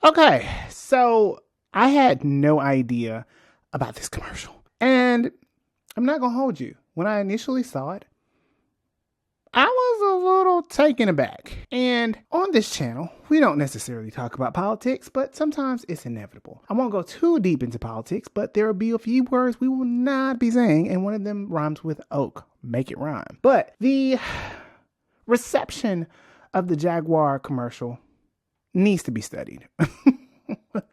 Okay, so I had no idea about this commercial. And I'm not going to hold you. When I initially saw it, I was a little taken aback. And on this channel, we don't necessarily talk about politics, but sometimes it's inevitable. I won't go too deep into politics, but there will be a few words we will not be saying, and one of them rhymes with oak. Make it rhyme. But the reception of the Jaguar commercial needs to be studied.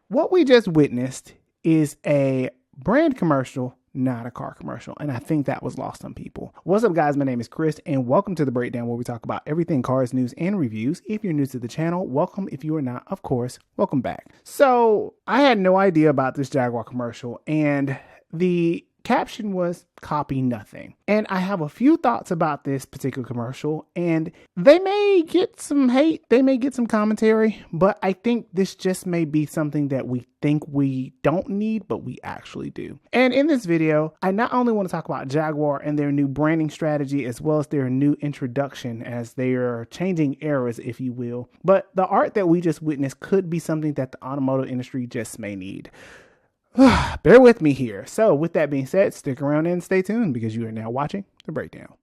What we just witnessed is a brand commercial, not a car commercial. And I think that was lost on people. What's up, guys? My name is Chris, and welcome to The Breakdown, where we talk about everything cars, news, and reviews. If you're new to the channel, welcome. If you are not, of course, welcome back. So I had no idea about this Jaguar commercial, and the caption was copy nothing. And I have a few thoughts about this particular commercial, and they may get some hate, they may get some commentary, but I think this just may be something that we think we don't need, but we actually do. And in this video, I not only want to talk about Jaguar and their new branding strategy, as well as their new introduction as they are changing eras, if you will, but the art that we just witnessed could be something that the automotive industry just may need. Bear with me here. So with that being said, stick around and stay tuned because you are now watching The Breakdown.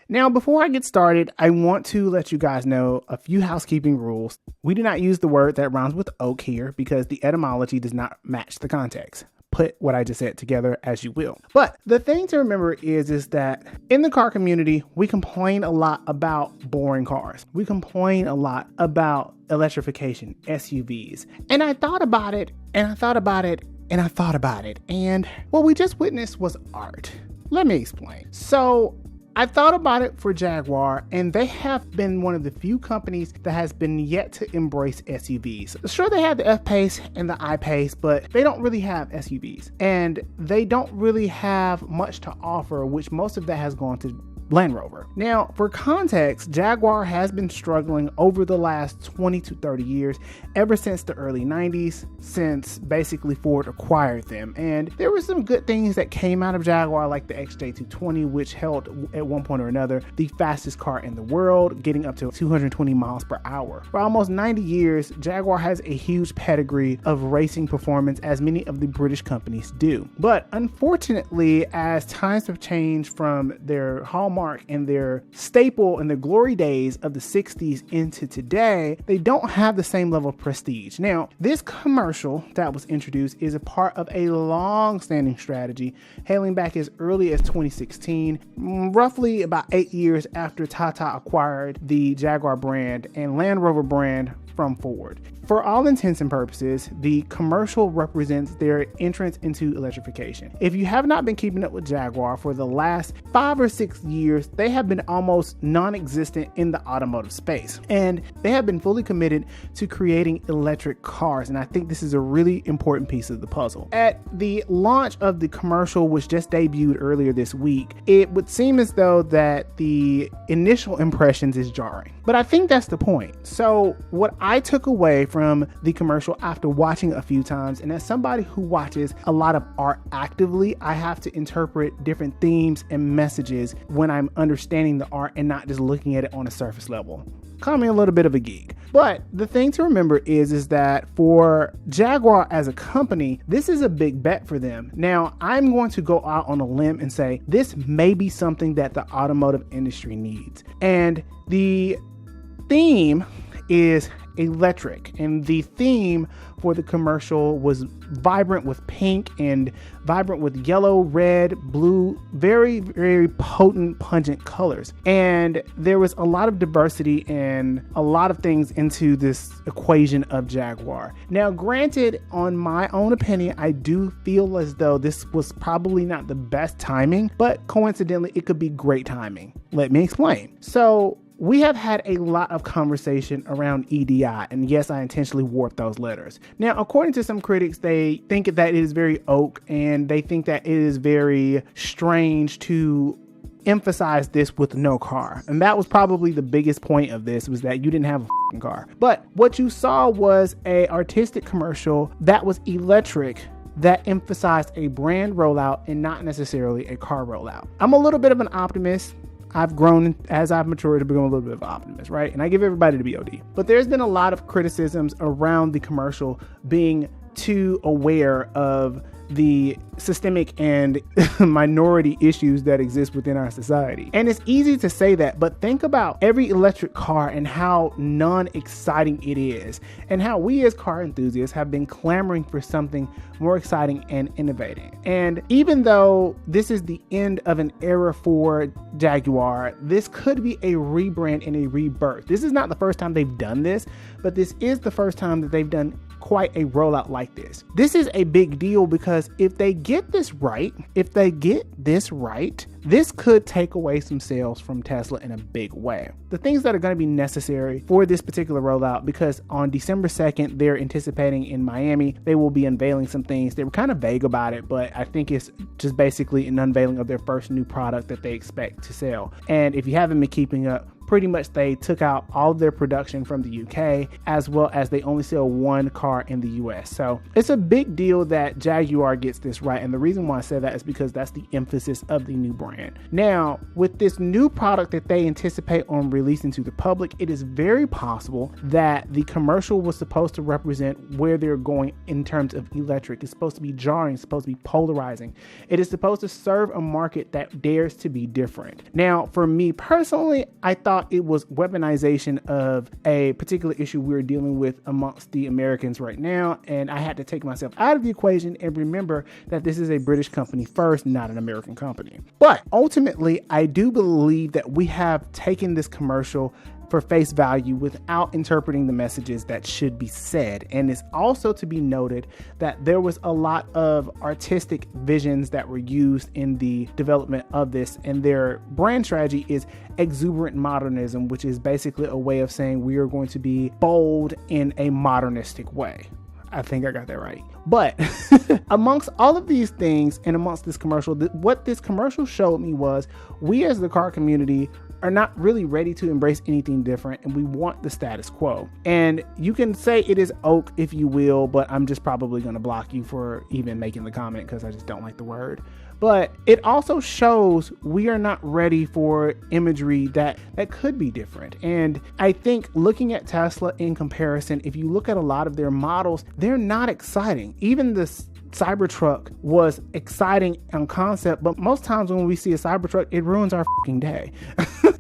Now, before I get started, I want to let you guys know a few housekeeping rules. We do not use the word that rhymes with oak here because the etymology does not match the context. Put what I just said together as you will. But the thing to remember is that in the car community, we complain a lot about boring cars. We complain a lot about electrification, SUVs. And I thought about it, and I thought about it, and I thought about it. And what we just witnessed was art. Let me explain. So I thought about it for Jaguar, and they have been one of the few companies that has been yet to embrace SUVs. Sure, they have the F-Pace and the I-Pace, but they don't really have SUVs. And they don't really have much to offer, which most of that has gone to Land Rover. Now, for context, Jaguar has been struggling over the last 20 to 30 years, ever since the early 90s, since basically Ford acquired them. And there were some good things that came out of Jaguar, like the XJ220, which held at one point or another the fastest car in the world, getting up to 220 miles per hour. For almost 90 years, Jaguar has a huge pedigree of racing performance, as many of the British companies do. But unfortunately, as times have changed from their hallmark and their staple in the glory days of the 60s into today, they don't have the same level of prestige. Now, this commercial that was introduced is a part of a long-standing strategy hailing back as early as 2016, roughly about 8 years after Tata acquired the Jaguar brand and Land Rover brand from Ford. For all intents and purposes, the commercial represents their entrance into electrification. If you have not been keeping up with Jaguar for the last 5 or 6 years, they have been almost non-existent in the automotive space. And they have been fully committed to creating electric cars. And I think this is a really important piece of the puzzle. At the launch of the commercial, which just debuted earlier this week, it would seem as though that the initial impressions is jarring. But I think that's the point. So what I took away from the commercial after watching it a few times, and as somebody who watches a lot of art actively, I have to interpret different themes and messages when I'm understanding the art and not just looking at it on a surface level. Call me a little bit of a geek. But the thing to remember is that for Jaguar as a company, this is a big bet for them. Now, I'm going to go out on a limb and say this may be something that the automotive industry needs. And the theme is electric, and the theme for the commercial was vibrant with pink and vibrant with yellow, red, blue, very, very potent, pungent colors. And there was a lot of diversity and a lot of things into this equation of Jaguar. Now, granted, on my own opinion, I do feel as though this was probably not the best timing, but coincidentally, it could be great timing. Let me explain. So we have had a lot of conversation around EDI, and yes, I intentionally warped those letters. Now, according to some critics, they think that it is very oak, and they think that it is very strange to emphasize this with no car. And that was probably the biggest point of this, was that you didn't have a car. But what you saw was a artistic commercial that was electric that emphasized a brand rollout and not necessarily a car rollout. I'm a little bit of an optimist. I've grown as I've matured to become a little bit of an optimist, right? And I give everybody the BOD. But there's been a lot of criticisms around the commercial being too aware of the systemic and minority issues that exist within our society. And it's easy to say that, but think about every electric car and how non-exciting it is, and how we as car enthusiasts have been clamoring for something more exciting and innovating. And even though this is the end of an era for Jaguar, this could be a rebrand and a rebirth. This is not the first time they've done this, but this is the first time that they've done quite a rollout like this. This is a big deal because if they get this right, this could take away some sales from Tesla in a big way. The things that are going to be necessary for this particular rollout, because on December 2nd, they're anticipating in Miami, they will be unveiling some things. They were kind of vague about it, but I think it's just basically an unveiling of their first new product that they expect to sell. And if you haven't been keeping up, pretty much they took out all of their production from the UK, as well as they only sell one car in the US. So it's a big deal that Jaguar gets this right. And the reason why I say that is because that's the emphasis of the new brand. Now, with this new product that they anticipate on releasing to the public, it is very possible that the commercial was supposed to represent where they're going in terms of electric. It's supposed to be jarring, it's supposed to be polarizing. It is supposed to serve a market that dares to be different. Now, for me personally, I thought it was weaponization of a particular issue we're dealing with amongst the Americans right now, and I had to take myself out of the equation and remember that this is a British company first, not an American company. But ultimately, I do believe that we have taken this commercial for face value without interpreting the messages that should be said. And it's also to be noted that there was a lot of artistic visions that were used in the development of this, and their brand strategy is Exuberant Modernism, which is basically a way of saying we are going to be bold in a modernistic way. I think I got that right. But amongst all of these things and amongst this commercial, what this commercial showed me was we as the car community are not really ready to embrace anything different, and we want the status quo. And you can say it is oak if you will, but I'm just probably going to block you for even making the comment because I just don't like the word. But it also shows we are not ready for imagery that could be different. And I think looking at Tesla in comparison, if you look at a lot of their models, they're not exciting. Even the Cybertruck was exciting on concept, but most times when we see a Cybertruck, it ruins our fucking day.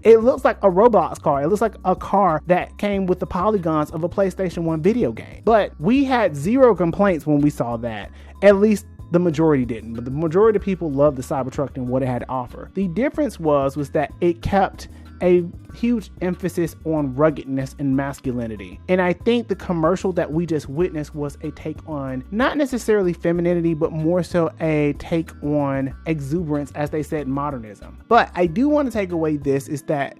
It looks like a Roblox car. It looks like a car that came with the polygons of a PlayStation 1 video game. But we had zero complaints when we saw that. At least the majority didn't, but the majority of people loved the Cybertruck and what it had to offer. The difference was that it kept a huge emphasis on ruggedness and masculinity. And I think the commercial that we just witnessed was a take on not necessarily femininity, but more so a take on exuberance, as they said, modernism. But I do want to take away this is that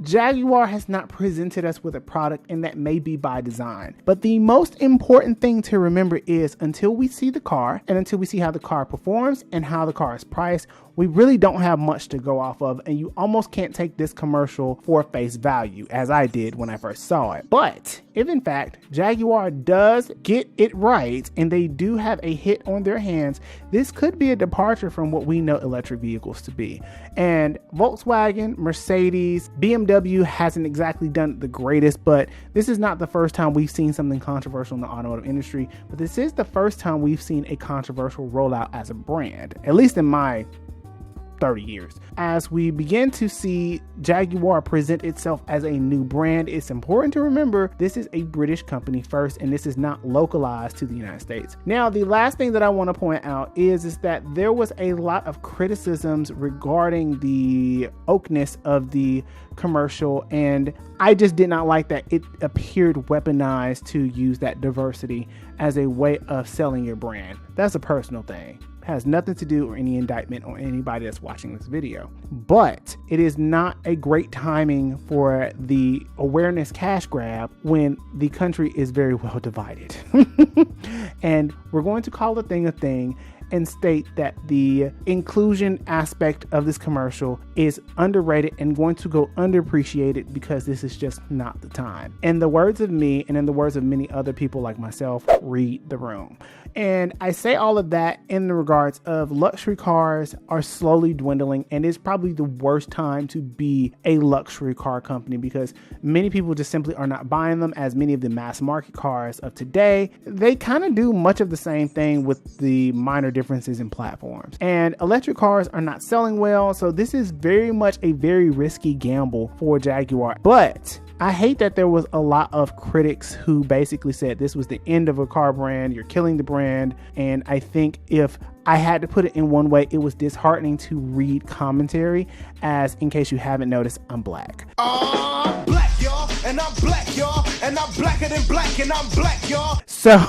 Jaguar has not presented us with a product, and that may be by design. But the most important thing to remember is until we see the car and until we see how the car performs and how the car is priced, we really don't have much to go off of, and you almost can't take this commercial for face value, as I did when I first saw it. But if in fact Jaguar does get it right and they do have a hit on their hands, this could be a departure from what we know electric vehicles to be. And Volkswagen, Mercedes, BMW hasn't exactly done the greatest, but this is not the first time we've seen something controversial in the automotive industry, but this is the first time we've seen a controversial rollout as a brand, at least in my 30 years. As we begin to see Jaguar present itself as a new brand, it's important to remember this is a British company first, and this is not localized to the United States. Now, the last thing that I want to point out is that there was a lot of criticisms regarding the oakness of the commercial, and I just did not like that it appeared weaponized to use that diversity as a way of selling your brand. That's a personal thing. Has nothing to do or any indictment on anybody that's watching this video. But it is not a great timing for the awareness cash grab when the country is very well divided. And we're going to call a thing and state that the inclusion aspect of this commercial is underrated and going to go underappreciated because this is just not the time. In the words of me and in the words of many other people like myself, read the room. And I say all of that in the regards of luxury cars are slowly dwindling, and it's probably the worst time to be a luxury car company because many people just simply are not buying them. As many of the mass market cars of today, they kind of do much of the same thing with the minor differences in platforms. And electric cars are not selling well, so this is very much a very risky gamble for Jaguar. But I hate that there was a lot of critics who basically said this was the end of a car brand, you're killing the brand. And I think if I had to put it in one way, it was disheartening to read commentary, as in case you haven't noticed, I'm black. I'm black, y'all, and I'm black, y'all, and I'm blacker than black, and I'm black, y'all. So,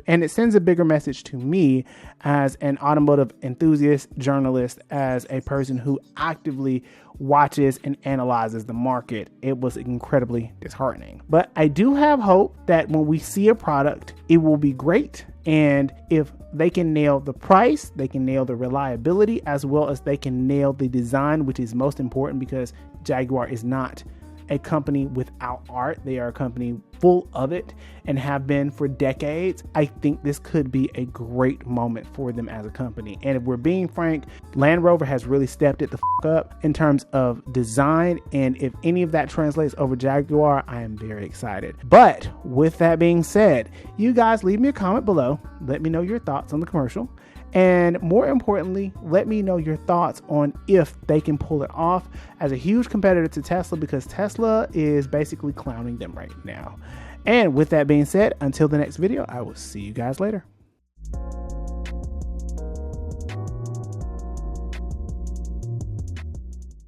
and it sends a bigger message to me as an automotive enthusiast, journalist, as a person who actively watches and analyzes the market. It was incredibly disheartening. But I do have hope that when we see a product, it will be great. And if they can nail the price, they can nail the reliability, as well as they can nail the design, which is most important because Jaguar is not a company without art. They are a company full of it and have been for decades. I think this could be a great moment for them as a company. And if we're being frank, Land Rover has really stepped it the up in terms of design. And if any of that translates over Jaguar, I am very excited. But with that being said, you guys leave me a comment below. Let me know your thoughts on the commercial. And more importantly, let me know your thoughts on if they can pull it off as a huge competitor to Tesla, because Tesla is basically clowning them right now. And with that being said, until the next video, I will see you guys later.